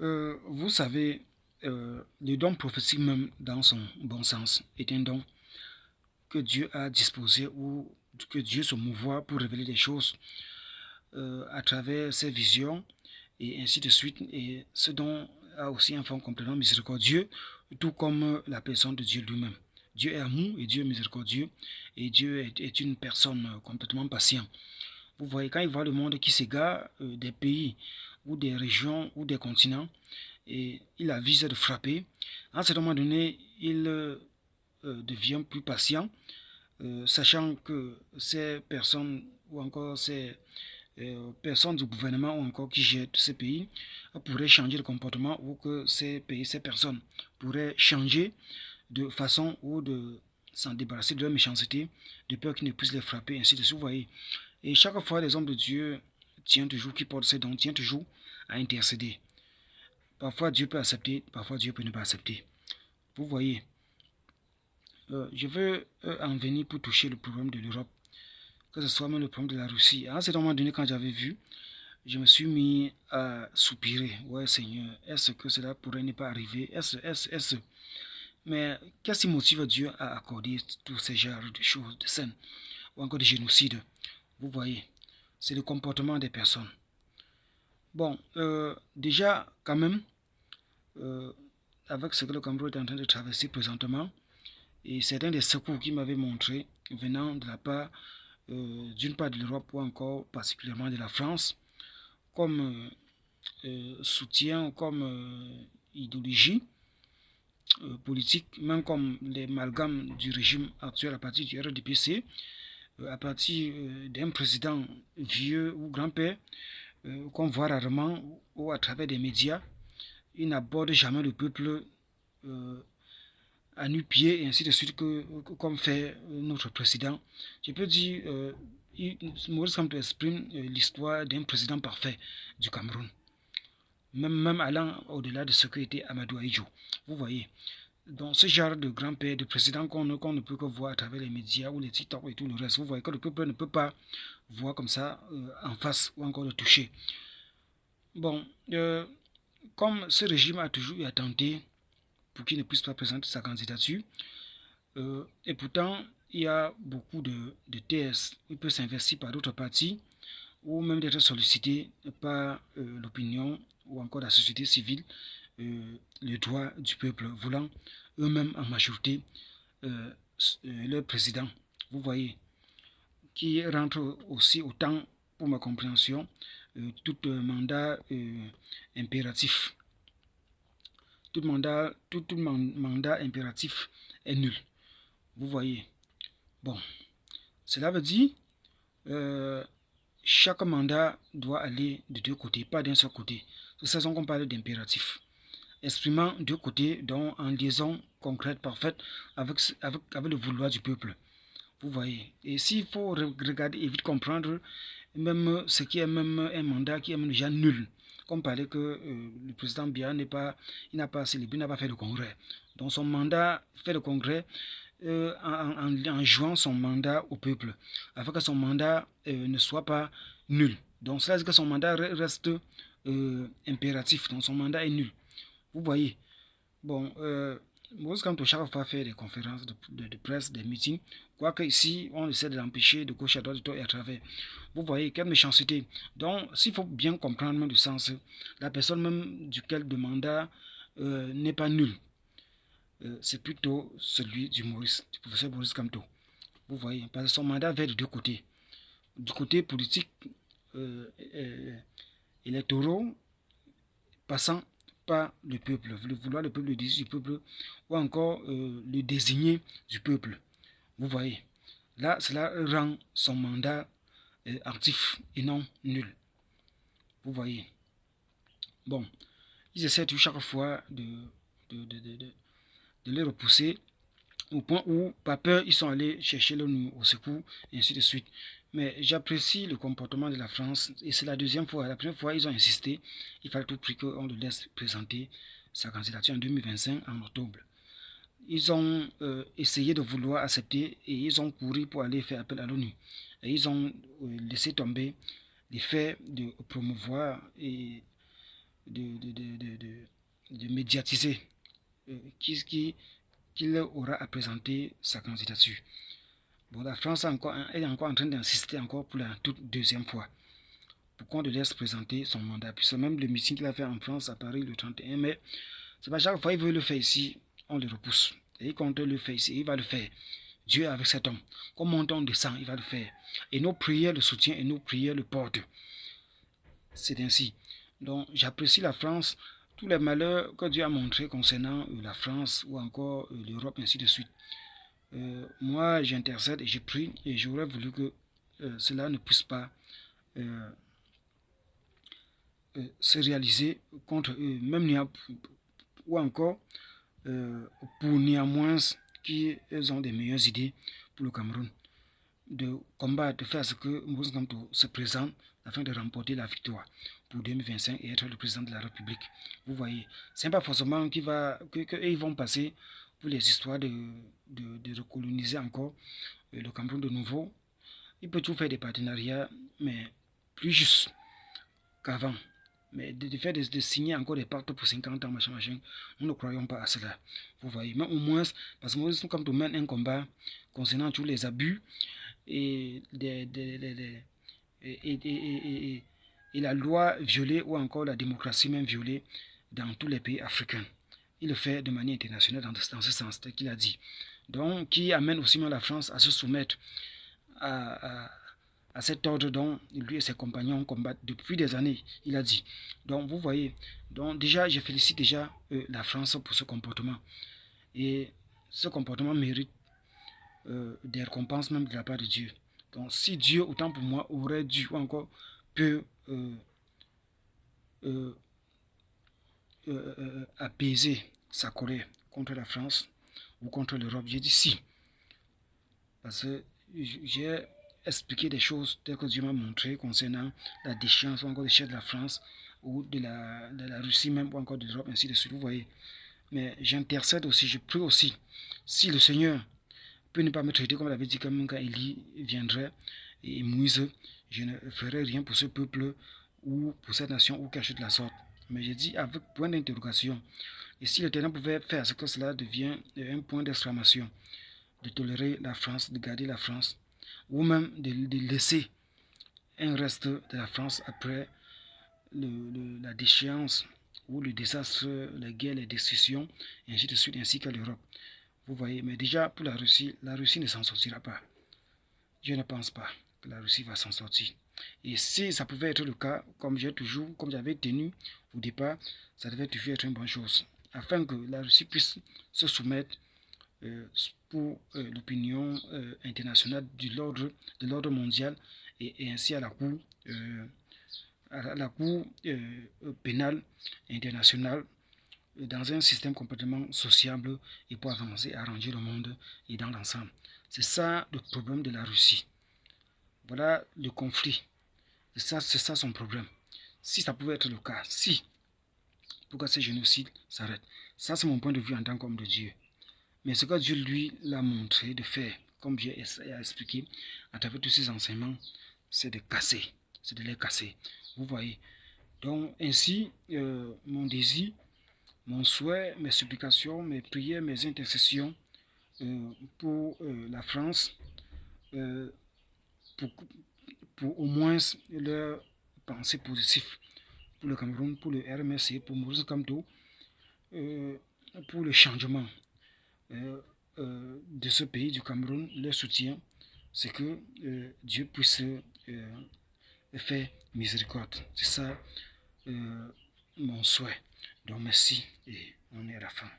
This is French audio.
Vous savez, le don prophétique même dans son bon sens est un don que Dieu a disposé ou que Dieu se mouvoit pour révéler des choses à travers ses visions et ainsi de suite. Et ce don a aussi un fond complètement miséricordieux, tout comme la personne de Dieu lui-même. Dieu est amour et Dieu est miséricordieux et Dieu est une personne complètement patiente. Vous voyez, quand il voit le monde qui s'égare des pays ou des régions ou des continents, et il a visé de frapper, à un certain moment donné, il devient plus patient, sachant que ces personnes ou encore ces personnes du gouvernement ou encore qui gèrent ces pays pourraient changer de comportement ou que ces pays, ces personnes pourraient changer de façon ou de s'en débarrasser de leur méchanceté, de peur qu'ils ne puissent les frapper, ainsi de suite. Vous voyez. Et chaque fois, les hommes de Dieu tiennent toujours, qui portent ces dons, tiennent toujours à intercéder. Parfois, Dieu peut accepter, parfois, Dieu peut ne pas accepter. Vous voyez, je veux en venir pour toucher le problème de l'Europe, que ce soit même le problème de la Russie. À un certain moment donné, quand j'avais vu, je me suis mis à soupirer. Ouais, Seigneur, est-ce que cela pourrait ne pas arriver? Est-ce? Mais qu'est-ce qui motive Dieu à accorder tous ces genres de choses, de scènes, ou encore de génocides? Vous voyez, c'est le comportement des personnes. Bon, déjà, quand même, euh, avec ce que le Cameroun est en train de traverser présentement, et certains des secours qu'il m'avait montré venant de la part d'une part de l'Europe ou encore particulièrement de la France, comme soutien, comme idéologie politique, même comme les amalgames du régime actuel à partir du RDPC, à partir d'un président vieux ou grand-père qu'on voit rarement ou à travers des médias. Il n'aborde jamais le peuple à nu-pied et ainsi de suite comme fait notre président. Je peux dire, Maurice Kamto exprime l'histoire d'un président parfait du Cameroun, même allant au-delà de ce que était Amadou Ahidjo. Vous voyez. Donc ce genre de grand-père, de président qu'on ne peut que voir à travers les médias ou les TikTok et tout le reste, vous voyez que le peuple ne peut pas voir comme ça en face ou encore le toucher. Bon, comme ce régime a toujours eu à tenter pour qu'il ne puisse pas présenter sa candidature, et pourtant il y a beaucoup de TS, il peut s'investir par d'autres partis ou même d'être sollicité par l'opinion ou encore la société civile, le droit du peuple voulant eux-mêmes en majorité leur président. Vous voyez, qui rentre aussi autant, pour ma compréhension, tout mandat impératif. Tout mandat impératif est nul. Vous voyez. Bon, cela veut dire chaque mandat doit aller de deux côtés, pas d'un seul côté. C'est ça qu'on parle d'impératif. Exprimant deux côtés, donc en liaison concrète, parfaite, avec le vouloir du peuple. Vous voyez. Et s'il faut regarder et vite comprendre, même ce qui est même un mandat qui est même déjà nul. Comme parlait que le président Biya n'a pas célébré, n'a pas fait le congrès. Donc son mandat fait le congrès en jouant son mandat au peuple, afin que son mandat ne soit pas nul. Donc cela veut dire que son mandat reste impératif, donc son mandat est nul. Vous voyez. Bon, Maurice Kamto chaque fois fait des conférences de presse, des meetings, quoique ici on essaie de l'empêcher de gauche à droite et à travers. Vous voyez, quelle méchanceté. Donc, s'il faut bien comprendre même le sens, la personne même duquel le mandat n'est pas nul. C'est plutôt celui du professeur Maurice Kamto. Vous voyez, parce que son mandat va de deux côtés. Du côté politique, électoraux, passant par le peuple, le vouloir le peuple, le désir du peuple, ou encore le désigner du peuple. Vous voyez, là, cela rend son mandat actif et non nul. Vous voyez. Bon, ils essaient tout chaque fois de les repousser au point où, par peur, ils sont allés chercher l'ONU au secours, et ainsi de suite. Mais j'apprécie le comportement de la France, et c'est la deuxième fois. La première fois, ils ont insisté, il fallait tout prix qu'on le laisse présenter sa candidature en 2025, en octobre. Ils ont essayé de vouloir accepter, et ils ont couru pour aller faire appel à l'ONU. Et ils ont laissé tomber les faits de promouvoir et de médiatiser qu'il aura à présenter sa candidature. Bon, la France est encore en train d'insister encore pour la toute deuxième fois pour qu'on le laisse présenter son mandat. Puis c'est même le meeting qu'il a fait en France à Paris le 31 mai. C'est pas chaque fois qu'il veut le faire ici, on le repousse. Et il compte le faire ici, il va le faire. Dieu est avec cet homme. Comme monte, on descend, il va le faire. Et nos prières le soutiennent et nos prières le portent. C'est ainsi. Donc j'apprécie la France, tous les malheurs que Dieu a montrés concernant la France ou encore l'Europe, ainsi de suite. Moi, j'intercède et je prie et j'aurais voulu que cela ne puisse pas se réaliser contre eux, même ou encore pour néanmoins qu'ils ont des meilleures idées pour le Cameroun, de combattre, de faire ce que Moïse Kamto se présente afin de remporter la victoire pour 2025 et être le président de la République. Vous voyez, c'est pas forcément qu'ils vont passer pour les histoires de recoloniser encore le Cameroun de nouveau. Il peut tout faire des partenariats, mais plus juste qu'avant. Mais de faire de signer encore des pactes pour 50 ans, machin, nous ne croyons pas à cela. Vous voyez, mais au moins, parce que nous sommes comme tout mène un combat concernant tous les abus et la loi violée ou encore la démocratie même violée dans tous les pays africains. Il le fait de manière internationale dans ce sens, tel qu'il a dit. Donc, qui amène aussi la France à se soumettre à cet ordre dont lui et ses compagnons combattent depuis des années, il a dit. Donc, vous voyez, donc déjà, je félicite déjà la France pour ce comportement. Et ce comportement mérite des récompenses même de la part de Dieu. Donc, si Dieu, autant pour moi, aurait dû ou encore peut apaiser sa colère contre la France ou contre l'Europe, j'ai dit si. Parce que j'ai expliqué des choses telles que Dieu m'a montré concernant la déchéance ou encore des chefs de la France ou de la Russie même ou encore de l'Europe, ainsi de suite, vous voyez. Mais j'intercède aussi, je prie aussi. Si le Seigneur peut ne pas me traiter comme il avait dit quand Élie viendrait et Moïse, je ne ferai rien pour ce peuple ou pour cette nation ou quelque chose de la sorte. Mais j'ai dit avec point d'interrogation. Et si l'Éternel pouvait faire ce que cela devient un point d'exclamation, de tolérer la France, de garder la France, ou même de laisser un reste de la France après la déchéance ou le désastre, les guerres, les destructions, et ainsi de suite, ainsi que l'Europe. Vous voyez, mais déjà pour la Russie ne s'en sortira pas. Je ne pense pas que la Russie va s'en sortir. Et si ça pouvait être le cas, comme j'avais tenu au départ, ça devait toujours être une bonne chose. Afin que la Russie puisse se soumettre pour l'opinion internationale de l'ordre mondial et ainsi à la Cour pénale internationale dans un système complètement sociable et pour avancer, arranger le monde et dans l'ensemble. C'est ça le problème de la Russie. Voilà le conflit. C'est ça son problème. Si ça pouvait être le cas, pour que ces génocides s'arrêtent. Ça, c'est mon point de vue en tant qu'homme de Dieu. Mais ce que Dieu lui l'a montré de faire, comme Dieu a expliqué à travers tous ses enseignements, c'est de casser, c'est de les casser. Vous voyez. Donc ainsi, mon désir, mon souhait, mes supplications, mes prières, mes intercessions pour la France, pour au moins leur pensée positive pour le Cameroun, pour le RMC, pour Maurice Kamto, pour le changement de ce pays, du Cameroun, leur soutien, c'est que Dieu puisse faire miséricorde. C'est ça mon souhait. Donc merci et on est à la fin.